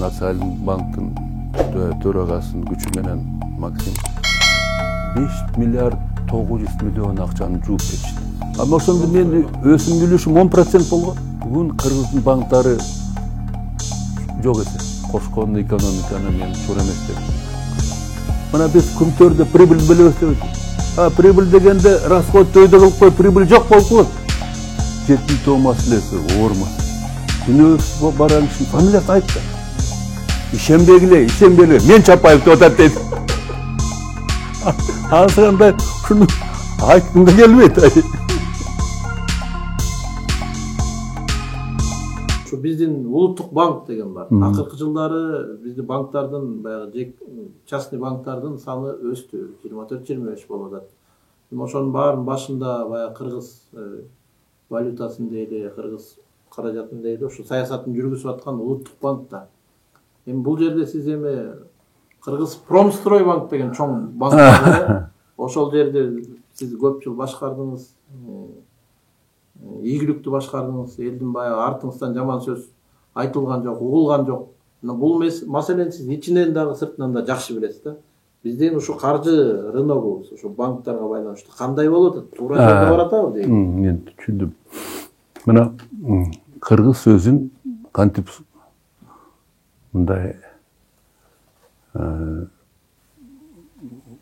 Naционалдык банктын төрагасынын күчү менен Максим 5 миллиард 900 миллион акчаны жууп кетишти. Ама ошондо мен өзүмдүн үлүшүм 10% болгон. Бүгүн Кыргыздын банктары жок экен. Кошкон экономиканы мен туура эмес деп. Мына биз күмтөрдө прибыль билебиз деп. Прибыль дегенде расход өйдө кылып кой, прибыль жок болуп калат. Жетим тоо маселеси оорма. Күнөөс баран киши фамилиясын айтты. Ишенбегиле, мен Чапаев деп атат дейт. Азырында шуну айткым да келбейт. Биздин улуттук банк деген бар. Акыркы жылдары биздин банктардын, баягы частный банктардын саны өстү. 24-25 болуп атат. Ошонун баарын башында баягы кыргыз валютасын дейли, кыргыз каражатын дейли, ошо саясатын жүргүзүп аткан улуттук банк да. Эми бул жерде сиз эми Кыргыз Промстройбанк деген чоң банк бар. Ошол жерде сиз көп жыл башкардыңыз. Ийгиликтүү башкардыңыз, элдин баягы артыңыздан жаман сөз айтылган жок, угулган жок. Бул маселени сиз ичинен дагы сыртынан да жакшы билесиз да. Биздин ушу каржы рыногубуз, ушу банктарга байланыштуу кандай болуп атат? Туура жерде баратабы дейм. Мен түшүндүм. Мына кыргыз сөзүн кантип мындай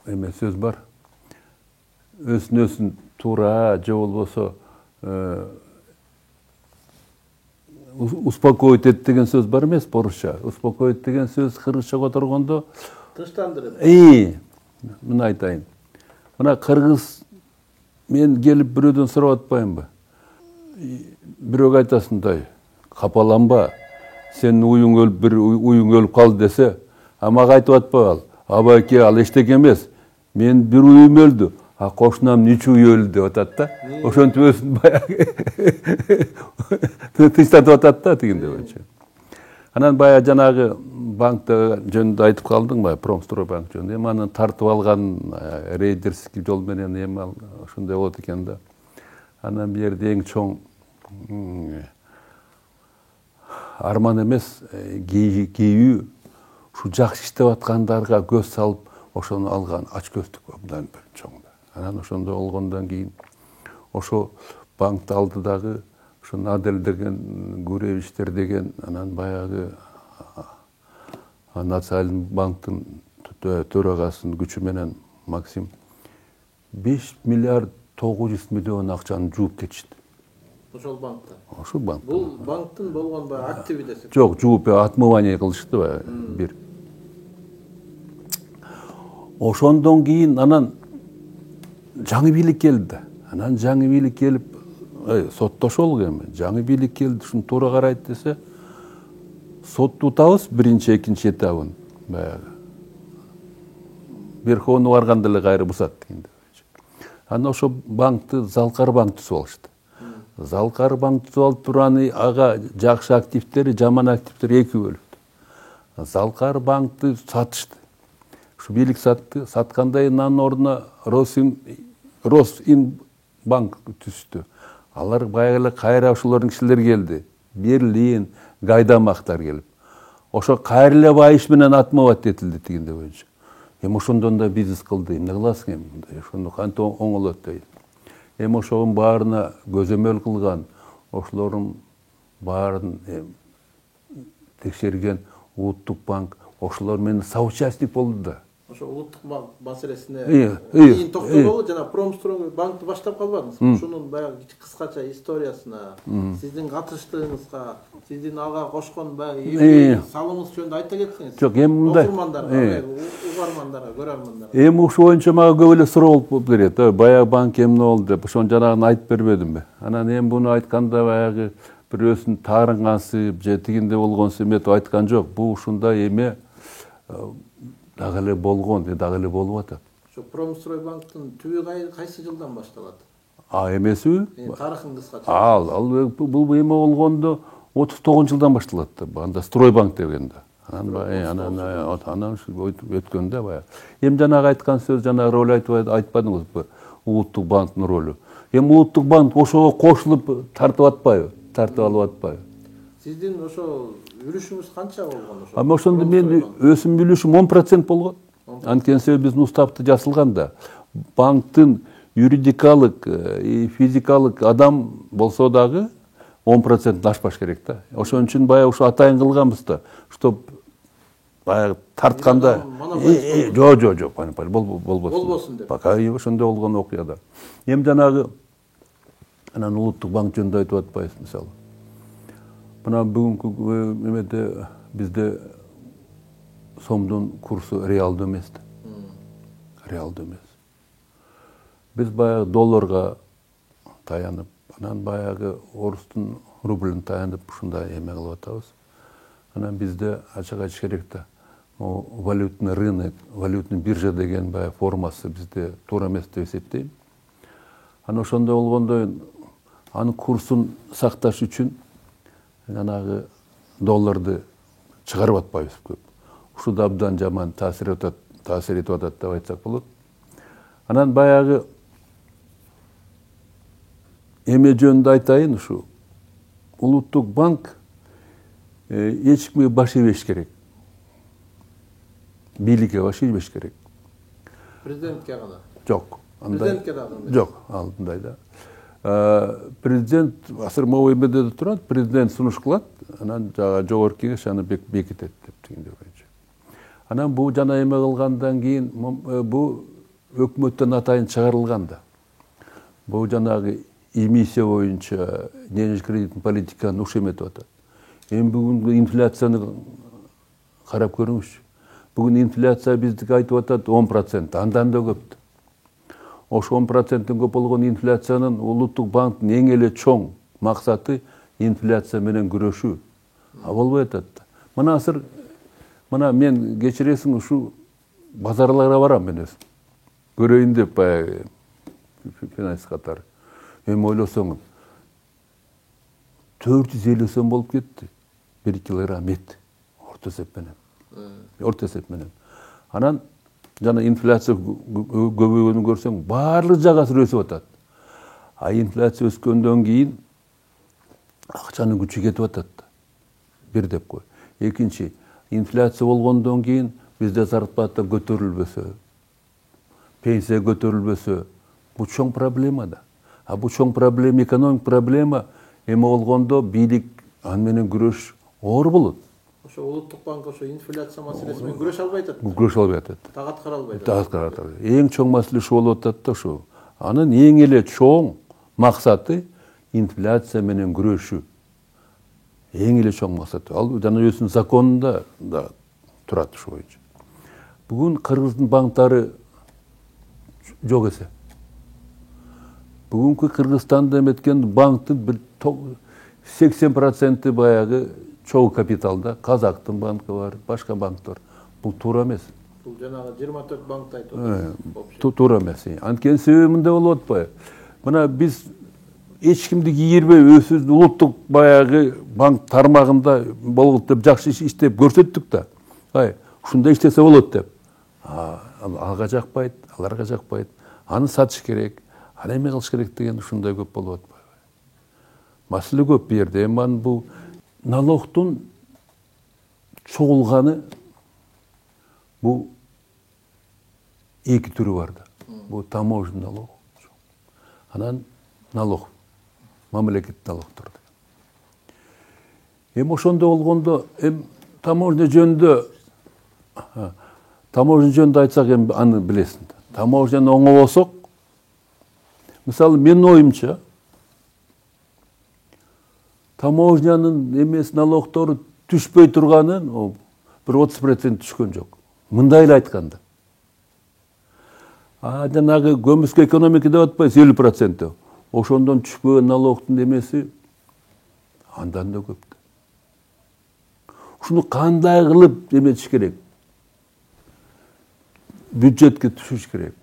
эме сөз бар. Өзүн туура же болбосо успокоить эт деген сөз бар эмес орусча. Успокоить деген сөз кыргызча которгондо тынчтандырып. Мына айтайын. Мына кыргыз мен келип бирөөдөн сурап атпаймынбы? Бирөөгө айтасындай, капаланба. Сенин уюң өлүп, бир уюң өлүп калды десе, мага айтып атпагыл. Абайке, ал эчтеке эмес. Мен бир уюм өлдү. Кошунамдын 3 уyu өлдү деп атат да. Ошентип өзүн баягы тынчтатып атат да тигинде боюнча. Анан баягы жанагы банкты жөнүндө айтып калдың ба, Промстройбанк жөнүндө. Эми анын тартып алган рейдерский жол менен эми ошондой болот экен да. Анан бул жерде эң чоң арман эмес, кейүү ушу жакшы иштеп аткандарга көз салып, ошону алган ачкөздүк мындан чоң. Анан ошондо болгондон кийин ошо банкты алды дагы ошо Надель деген, Гуревичтер деген, анан баягы Националдык банктын төрагасынын күчү менен Максим 5 миллиард 900 миллион акчаны жууп кетишти. Ошол банкта. Ошол банк. Бул банктын болгон баягы активи десек. Жок, жууп отмывание кылышты бир. Ошондон кийин анан жаңы бийлик келди. Анан жаңы бийлик келип, соттошолук эми. Жаңы бийлик келди, ушуну туура карайт десе, сотту утабыз биринчи, экинчи этабын. Баягы. Верховный барганда эле кайра бусат дегенде. Анан ошо банкты Залкар банк түзүп алышты. Залкар банк түзүп алып тураны ага жакшы активдери, жаман активдери эки бөлүптү. Залкар банкты сатышты. Ушу бийлик сатты. Саткандай анын ордуна Росин банк түздү. Алар баягы эле кайра ошолордун кишилери келди. Берлин, Гайдамактар келип. Ошо кайра эле байыш менен отмывать этилди тигинде боюнча. Эми ошондон да бизнес кылды. Эмне кыласың эми? Ошондо кантип оңолот дейт. Эми ошонун баарына көзөмөл кылган, ошолордун баарын текшерген улуттук банк ошолор менен соучастник болду да. Ошо улуттук банк маселесине кийин токтололу, жана Промстройбанкты баштап калбадыңыз. Ушунун баягы кыскача историясына, сиздин катыштыгыңызга, сиздин ага кошкон баягы салымыңыз жөнүндө айта кетсеңиз. Жок, эми мындай угармандарга, көрөрмандарга. Эми ушул боюнча мага көп эле суроо болуп берет. Баягы банк эмне болду деп, ошонун жанагын айтып бербедимби? Анан эми буну айтканда баягы бирөөсүн таарынгансы, же тигинде болгонсу эметип айткан жок. Бул ушундай эме дагы эле болгон, дагы эле болуп атат. Ошо Промстройбанктын түбү кайсы жылдан башталат? Эмесиби? Тарыхын кыскача. Бул эме болгондо 39 жылдан башталат да. Анда Стройбанк дегенде. Анан өткөндө баягы. Эми жанагы айткан сөз, жанагы роль айтпадыңызбы? Улуттук банктын ролу. Эми улуттук банк ошого кошулуп тартып атпайбы? Тартып алып атпайбы? Сиздин ошо үлүшүңүз канча болгон ошо? Ама ошондо мен өсүм үлүшүм 10% болгон. Анткени себеби биздин уставда жазылганда банктын юридикалык и физикалык адам болсо дагы 10% ашпаш керек да. Ошон үчүн баягы ушу атайын кылганбыз да, чтоб баягы тартканда жок, болбосун деп. Пока ошондой болгон окуяда. Эми жанагы анан улуттук банк жөнүндө айтып атпайбыз мисалы. Мына бүгүнкү эмеде бизде сомдун курсу реалдуу эмес да. Реалдуу эмес. Биз баягы долларга таянып, анан баягы орустун рублин таянып ушундай эме кылып атабыз. Анан бизде ачык айтыш керек да. Валютный рынок, валютный биржа деген баягы формасы бизде туура эмес деп эсептейм. Анан ошондой болгондо анын курсун сакташ үчүн жанагы долларды чыгарып атпайбыз көп. Ушу да абдан жаман таасир этип атат деп айтсак болот. Анан баягы эме жөнүндө айтайын, ушу улуттук банк эч кимге баш ийбеш керек. Бийликке баш ийбеш керек. Президентке гана? Жок. Президентке дагы? Жок, андай да. Президент асырмабой эмеде турат, президент сунуш кылат, анан жогорку кеңеш аны бекитет деп дегендей боюнча. Анан бул жана эме кылгандан кийин бул өкмөттөн атайын чыгарылган да. Бул жанагы эмиссия боюнча денежный кредиттин политиканы уш эметип атат. Эми бүгүнкү инфляцияны карап көрүңүзчү. Бүгүн инфляция биздики айтып атат 10%, андан да көп. Ошо 10%-тен көп болгон инфляциянын улуттук банктын эң эле чоң максаты инфляция менен күрөшүү. Болбой атат. Мына мен кечиресиң ушу базарларга барам мен өзүм. Көрөйүн деп баягы финанс катары. Эми ойлосоң 450 сом болуп кетти. 1 килограмм эт орто эсеп менен. Анан жана инфляция көбөйгөнүн көрсөң, баардык жагасы өсүп атат. Инфляция өскөндөн кийин акчанын күчү кетип атат. Бир деп кой. Экинчи, инфляция болгондон кийин бизде зарплата көтөрүлбөсө, пенсия көтөрүлбөсө, бул чоң проблема да. Бул чоң проблема, экономик проблема эме болгондо бийлик аны менен күрөш оор болот. Ошо улуттук банк ошо инфляция маселеси менен күрөшө албай атат. Күрөшө албай атат. Так аткара албай атат. Так аткара атат. Эң чоң маселе ушул болуп атат да ошо. Анын эң эле чоң максаты инфляция менен күрөшүү. Эң эле чоң максаты. Ал жана өзүнүн законунда да турат ушу боюнча. Бүгүн Кыргыздын банктары жок эсе. Бүгүнкү Кыргызстанда эметкен банктын 80% баягы чоң капиталда. Казактын банкы бар, башка банктар. Бул туура эмес. Бул жанагы 24 банкты айтып атат. Туура эмес. Анткени себеби мындай болуп атпайбы? Мына биз эч кимди кийирбей өзүбүздүн улуттук баягы банк тармагында болот деп жакшы иштеп көрсөттүк да. Ушундай иштесе болот деп. Алга жакпайт, аларга жакпайт. Аны сатыш керек, аны эме кылыш керек деген ушундай көп болуп атпайбы? Маселе көп бу жерде. Эми бул налогтун чогулганы бул эки түрү бар да. Бул таможенный налог. Анан налог, мамлекеттик налогдор. Эми ошондо болгондо, таможня жөнүндө айтсак эми аны билесиң. Таможняны оңобосок, мисалы менин оюмча, таможнянын эмес налогдору түшпөй турганын бир 30% түшкөн жок. Мындай эле айтканда. Жанагы көмүскө экономика деп атпайбыз 50%. Ошондон түшпөгөн налогдун эмеси андан да көп. Ушуну кандай кылып эметиш керек? Бюджетке түшүш керек.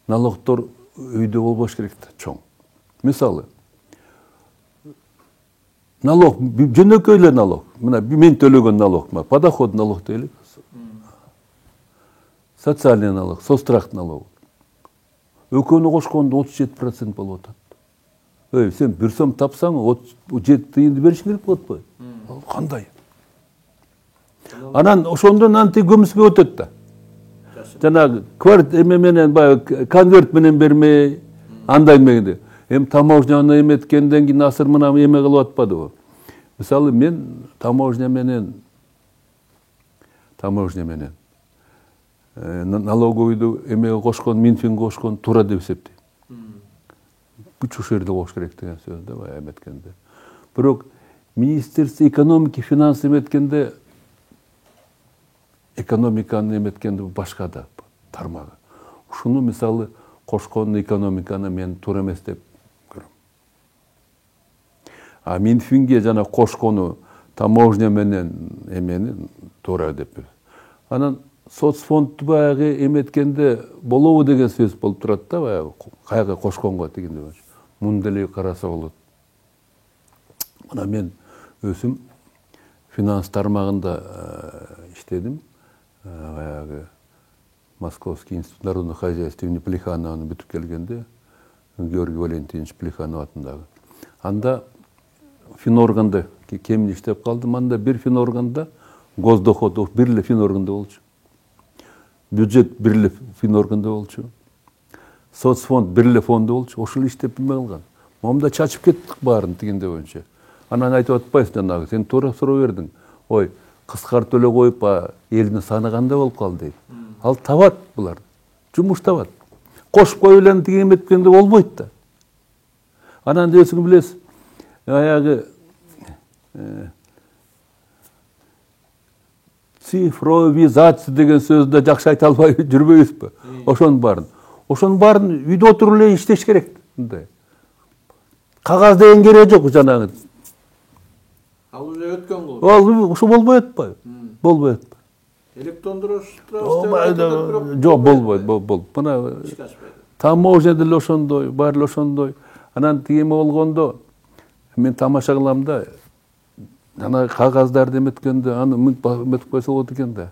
Налогдор өйдө болбош керек да, чоң. Мисалы, налог, жөнөкөй эле налог. Мына мен төлөгөн налог, подоход налог дейли. Социальный налог, соцстрах налог. Экөөнү кошкондо 37% болуп атат. Сен 1 сом тапсаң 37 тыйынды беришиң керек болот го. Кандай? Анан ошондон анти көмүскө өтөт да. Жанагы эме менен баягы конверт менен бермей, андай мегенде. Таможняны эметкенден кийин асыр мына эме кылып атпадыбы? Мисалы мен таможня менен налоговыйду эмеге кошкон, Минфинге кошкон туура деп эсептейм. Бүт ушул жерде кош керек деген сөз да баягы эметкенде. Бирок Министерство экономики, финансы эметкенде экономиканы эметкенде башка да тармагы. Ушуну мисалы кошкон экономиканы мен туура эмес деп көрөм. А Минфинге жана кошкону таможня менен эмени туура деп. Анан соцфондду баягы эметкенде болобу деген сөз болуп турат да, баягы кайга кошконго дегенде. Мунда эле караса болот. Мына мен өзүм финанс тармагында иштедим. Баягы Московский институт народного хозяйства имени Плеханованы бүтүп келгенде, Георгий Валентинович Плеханов атындагы. Анда финорганда кемин иштеп калдым. Анда бир финорганда госдоход бир эле финорганда болчу. Бюджет бир эле финорганда болчу. Соцфонд бир эле фондо болчу. Ошол иштеп билме калган. Момда чачып кеттик баарын дегенде боюнча. Анан айтып атпайсың жанагы, сен туура суроо бердиң. Ой, кыскартып эле коюп, элдин саны кандай болуп калды дейт. Ал табат булар. Жумуш табат. Кошуп коюп эле тиги эметкенде болбойт да. Анан өзүң билесиз, аягы цифровизация деген сөздү жакшы айта албай жүрбөйбүзбү? Ошонун баарын үйдө отуруп эле иштеш керек. Мындай. Кагаз деген кереги жок жанагы. Ал уже өткөн кылып. Ал ушу болбой атпайбы? Болбой атпайбы? Электрондуруштура. Жок, болбойт. Мына таможня деле ошондой, баары эле ошондой. Анан тиги болгондо мен тамаша кылам да. Ана кагаздарды эметкенде, аны эметип койсо болот экен да.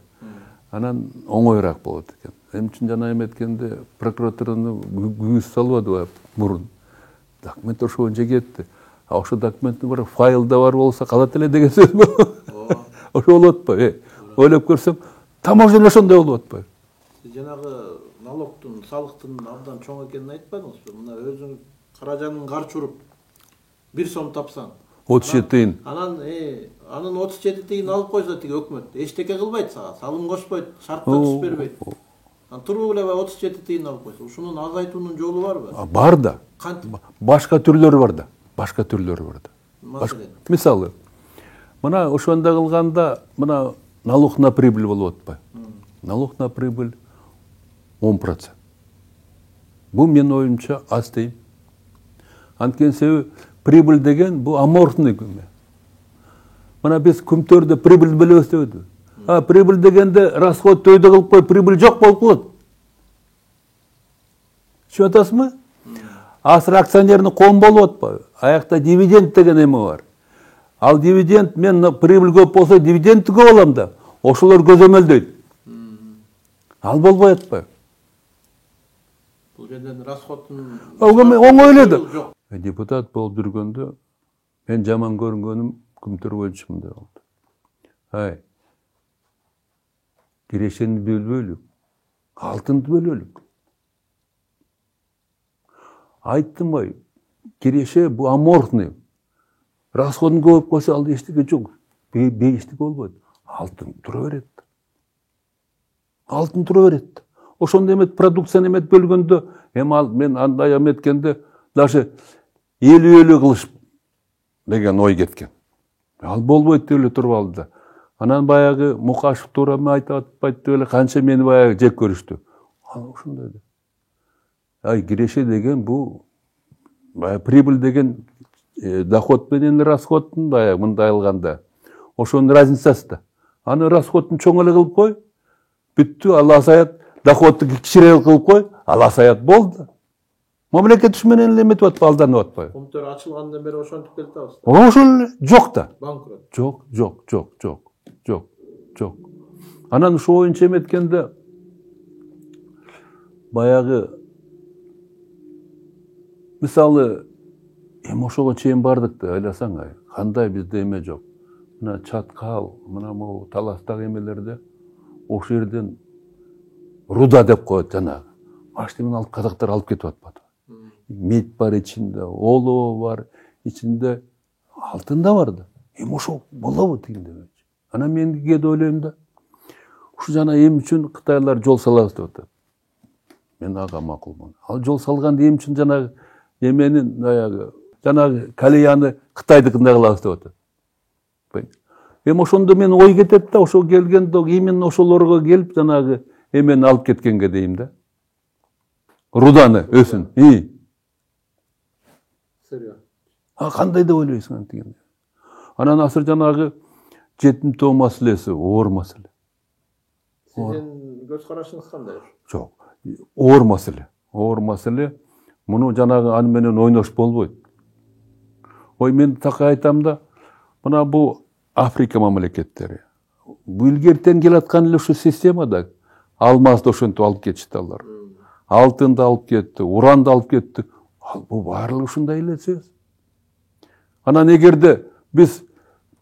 Анан оңоюраак болот экен. Эмне үчүн жана эметкенде прокуратураны күйүз салбадыбы мурун. Документ ошо боюнча кетти. А ошо документтин бир файлда бар болсо калат эле деген сөзбү? Ошо болуп атпайбы? Ойлоп көрсөм, таможня ошондой болуп атпайбы? Сиз жанагы налогтун, салыктын абдан чоң экенин айтпадыңызбы? Мына өзүң каражанын карчы уруп 1 сом тапсаң, 37 тыйын. Анын 37 тыйын алып койсо тиги өкмөт эчтеке кылбайт сага, салым кошпойт, шартка түз бербейт. Туруп эле 37 тыйын алып койсо, ушунун азайтуунун жолу барбы? Бар да. Башка түрлөрү бар да. Мисалы, мына ошондо кылганда, мына налог на прибыль болуп атпайбы? Налог на прибыль 10%. Бул менин оюмча аз дейм. Анткени себеби прибыль деген бул аморфный күмө. Мына биз күмтөрдө прибыль белебиз дебедиби? Прибыль дегенде расход өйдө кылып коюп, прибыль жок болуп калат. Түшүнүп атасызбы? Асыр акционерный ком болуп атпайбы? Аякта дивиденд деген эме бар. Ал дивиденд, мен прибыль көп болсо дивидендти көп алам да, ошолор көзөмөлдөйт. Ал болбой атпайбы? Бул жерден расходтун оңой эле да. Депутат болуп жүргөндө мен жаман көрүнгөнүм күмтөр боюнча мындай болду. Кирешени бөлбөйлүк, алтынды бөлөлүк. Айттым ой, киреше бул аморфный. Расходун көп койсо ал эчтеке жок. Бейиштик болбойт. Алтын тура берет. Ошондо эмет продукцияны эмет бөлгөндө, мен андай эметкенде даже 50-50 кылыш деген ой кеткен. Ал болбойт деп эле туруп алды да. Анан баягы Мукашев туура айтып атпайт деп эле канча мени баягы жек көрүштү. Ошондой да. Киреше деген бул прибыль деген доход менен расходтун баягы мындай алганда ошонун разницасы да. Аны расходтун чоң эле кылып кой, бүттү, ал азаят. Доходду кичиреак кылып кой, ал азаят болду. Мамлекет ушу менен эле эметип атпайбы, алданып атпайбы? Күмтөр ачылгандан бери ошентип келип атабыз. Ошол эле жок да. Банкрот. Жок. Анан ошо боюнча эметкенде баягы мисалы ошого чейин бардык да, ойлосоң, кандай бизде эме жок. мына Чаткал, мына могу таластагы эмелерде ошол жерден руда деп коет жанагы. Машинаны алып казактар алып кетип атпады. Мед бар ичинде, олоо бар ичинде, алтын да бар да. Эми ошо болобу дегенде. Анан мен кээде ойлойм да, ушу жана эми үчүн Кытайлар жол салабыз деп атат. Мен ага макулмун. Ал жол салганды эми үчүн жанагы эменин жанагы Калеяны Кытайдыкындай кылабыз деп атат. Эми ошондо мен ой кетет да, ошо келгенде именно ошолорго келип жанагы эмени алып кеткенге дейм да. Руданы өсүн. Кандай деп ойлойсуң дегенде. Анан азыр жанагы жетим тоо маселеси оор маселе. Сиздин көз карашыңыз кандай? Жок, оор маселе. Оор маселе. Муну жанагы аны менен ойнош болбойт. Ой, мен такай айтам да, мына бу Африка мамлекеттери. Бу илгертен келаткан эле ушу системада алмазды ошентип алып кетишти алар. Алтынды алып кетти, уранды алып кетти. Бу баардыгы ушундай эле сөз. Анан эгерде биз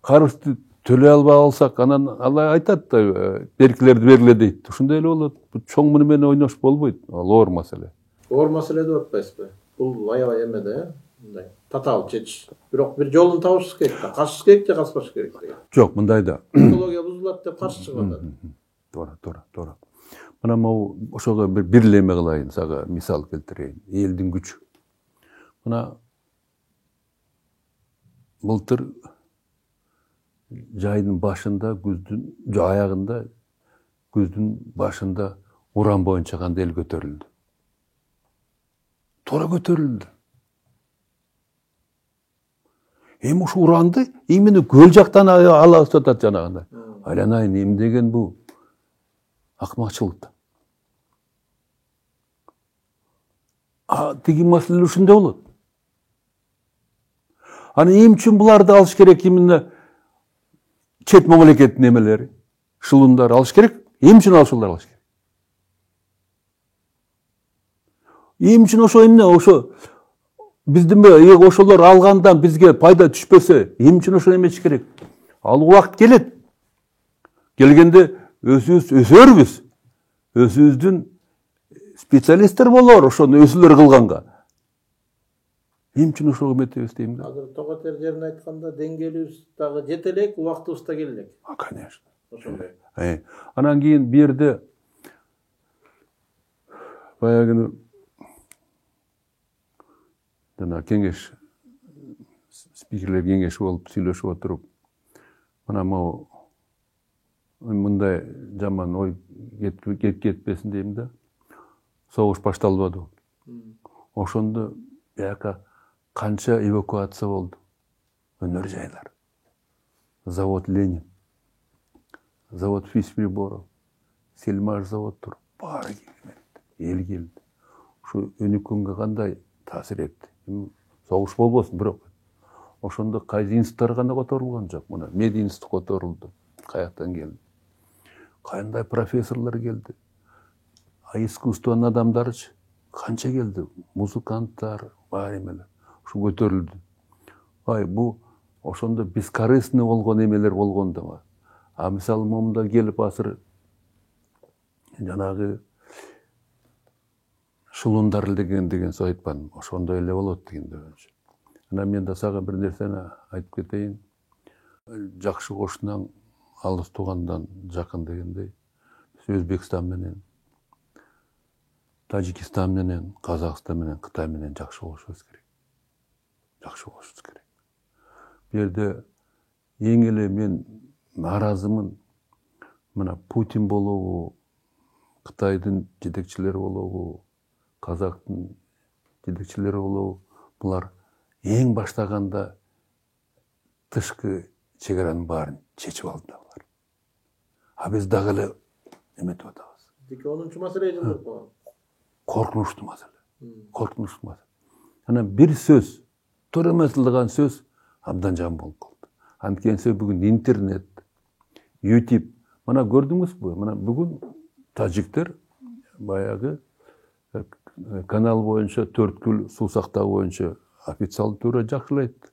карызды төлөй албай алсак, анан алар айтат да, беркилерди бергиле дейт. Ушундай эле болот. Бу чоң муну менен ойнош болбойт. Ал оор маселе. Оор маселе деп атпайсызбы? Бул аябай эме да, мындай татаал чечиш. Бирок бир жолун табышыбыз керек да. Качыш керек же качпаш керек деген. Жок, мындай да. Экология бузулат деп каршы чыгып атат. Туура. Мына могу ошого бир эле эме кылайын, сага мисал келтирейин. Элдин күчү. Мына былтыр жайдын башында, күздүн аягында, күздүн башында уран боюнча кандай эл көтөрүлдү. Туура көтөрүлдү. Эми ушу уранды именно көл жактан алабыз деп атат жанагындай. Айланайын, эми деген бу акмакчылык да. Тиги маселе ушундай болот. Аны эми үчүн буларды алыш керек, именно чет мамлекеттин эмелери, шылуундар алыш керек. Эми үчүн алышуулар алыш керек. Эми үчүн ошо эмне, ошо биздин ошолор алгандан бизге пайда түшпөсө, эми үчүн ошо эмечиш керек. Ал убакыт келет. Келгенде өзүбүз өсөрбүз. Өзүбүздүн специалисттер болор ошону өзүлөр кылганга. Эми үчүн ошого эметебиз дейм да. Азыр Тоготер жерин айтканда деңгээлибиз дагы жете элек, убактыбыз да келе элек. Конечно. Ошондой. Анан кийин бу жерде баягы жана кеңеш спикерлер кеңеши болуп сүйлөшүп отуруп, мына могу мындай жаман ой кетпесин дейм да. Согуш башталбады. Ошондо бияка канча эвакуация болду. Өнөр жайлар. Завод Ленин, завод Физприборов, Сельмаш заводдор баары келди. Эл келди. Ушу өнүккөнгө кандай таасир этти? Согуш болбосун, бирок ошондо кайсы институттар гана которулган жок. Мына мед институт которулду. Каяктан келди? Кандай профессорлор келди? Искусствонун адамдарычы канча келди? Музыканттар, бар эмелер. Ушу көтөрүлдү. Бу ошондо бескорыстный болгон эмелер болгондо. Мисалы момунда келип азыр жанагы шылуундар деген сөз айтпадым. Ошондой эле болот дегенде. Анан мен да сага бир нерсени айтып кетейин. Жакшы кошунан алыс туугандан жакын дегендей. Өзбекстан менен, Тажикстан менен, Казакстан менен, Кытай менен жакшы болушубуз керек. Бу жерде эң эле мен нааразымын. Мына Путин болобу, Кытайдын жетекчилери болобу, Казактын жетекчилери болобу, булар эң баштаганда тышкы чегаранын баарын чечип алды алар. Биз дагы эле эметип атабыз. 10 маселе жылдыр болгон. Коркунучтуу маселе. Анан бир сөз, туура эмес кылган сөз абдан жаман болуп калды. Анткени бүгүн интернет, YouTube, мына көрдүңүзбү? Мына бүгүн тажиктер баягы канал боюнча 4 суу сактоо боюнча официалдуу түрдө жакшылайт.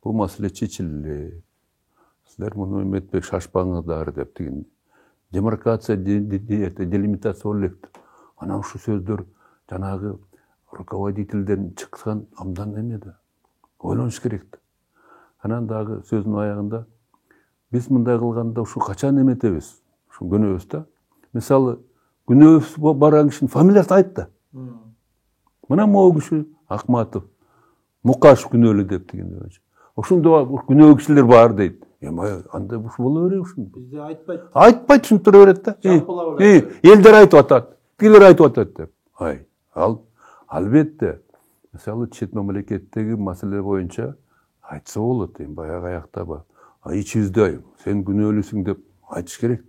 Бул маселе чечилди. силер муну эметпек шашпаңыздар деп деген демаркация делимитация болуп элек. Анан ушу сөздөр жанагы руководительден чыккан абдан эмеде. Ойлонуш керек. Анан дагы сөздүн аягында биз мындай кылганда ушу качан эметебиз? Ушу күнөөбүз да. Мисалы күнөөбүз барган кишинин фамилиясын айт да. Мына могу киши Акматов, Мукаш күнөөлүү деп дегенде. Ошондо күнөө кишилер бар дейт. Анда ушу боло берет ушун. Бизде айтпайт. Айтпайт, түшүндүрө берет да. Элдер айтып атат, тилер айтып атат деп. Албетте, мисалы чет мамлекеттеги маселе боюнча айтса болот. Баягы аякта бар. Ичибизде сен күнөөлүүсүң деп айтыш керек.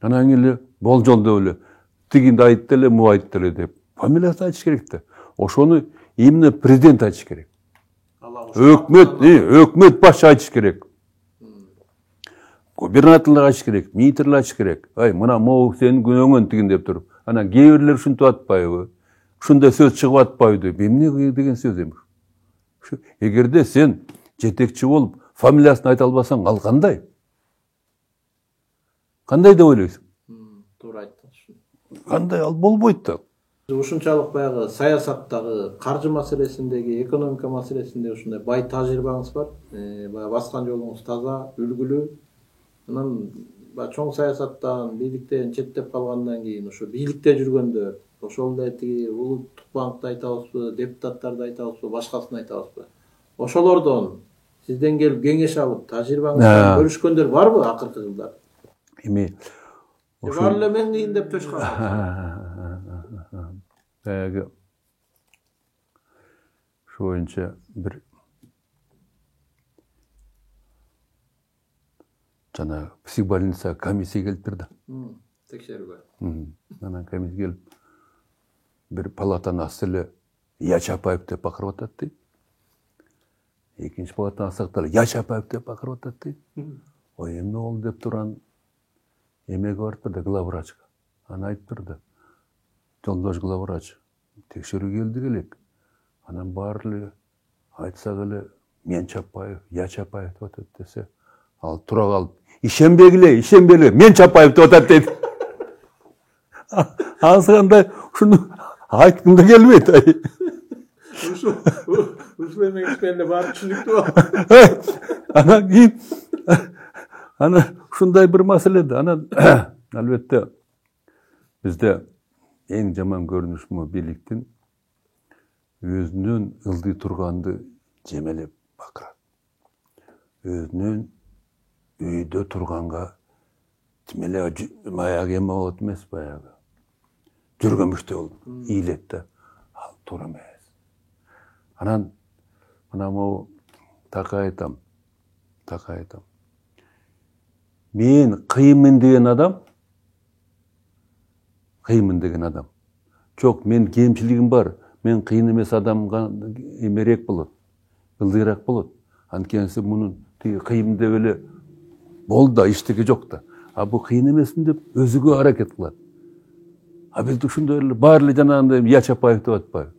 Анан эле болжолдо эле тигинди айтты эле, му айтты эле деп фамилиясын айтыш керек да. Ошону именно президент айтыш керек. Өкмөт башы айтыш керек. Губернаторлар айтыш керек, министрлер айтыш керек. Мына могу сенин күнөөңөн тигин деп туруп, анан кээ бирлер ушинтип атпайбы? Ушундай сөз чыгып атпайбы деп, эмне деген сөз эми? Эгерде сен жетекчи болуп, фамилиясын айта албасаң, ал кандай? Кандай деп ойлойсуң? Туура айттыңыз. Кандай ал болбойт да. Ушунчалык баягы саясаттагы, каржы маселесиндеги, экономика маселесинде ушундай бай тажрыйбаңыз бар. Баягы баскан жолуңуз таза, үлгүлүү. Анан чоң саясаттан, бийликтен четтеп калгандан кийин ушу бийликте жүргөндө ошол эле тиги улуттук банкты айтабызбы, депутаттарды айтабызбы, башкасын айтабызбы? Ошолордон сизден келип кеңеш алып, тажрыйбаңызды бөлүшкөндөр барбы акыркы жылдар? Эми бар эле мен кийин деп төшкөн. Баягы ошо боюнча бир жана психбольница комиссия келип турду. Текшерүүгө. Анан комиссия келип бир палатаны ачса эле Я Чапаев деп бакырып атат дейт. Экинчи палатаны ачсак деле Я Чапаев деп бакырып атат дейт. Эмне болду деп туран эмеге барып турду, главврачка. Анан айтып турду. Жолдош главврач, текшерүү келди элек. Анан баары эле айтсак эле мен Чапаев, Я Чапаев деп атат десе, ал тура калып, ишенбегиле, мен Чапаев деп атат дейт. Азгандай ушуну айткым да келбейт. Ушу эме кишилерге баары түшүнүктүү болот. Анан кийин ушундай бир маселе да. Анан албетте бизде эң жаман көрүнүш бийликтин өзүнүн ылдый турганды жемелеп бакырат. Өзүнүн үйдө турганга тимеле баягы эме болот эмес, баягы жүргөнбүштө болуп ийилет да. Ал туура эмес. Анан мына могу така айтам. Мен кыйынмын деген адам. Жок, мен кемчилигим бар. Мен кыйын эмес адамга эмерээк болот. Ылдыйраак болот. Анткени мунун тиги кыйын деп эле болду да, эчтеке жок да. Бул кыйын эмесмин деп өзүгө аракет кылат. Бизде ушундай эле баары эле жанагындай Я Чапаев деп атпайбы?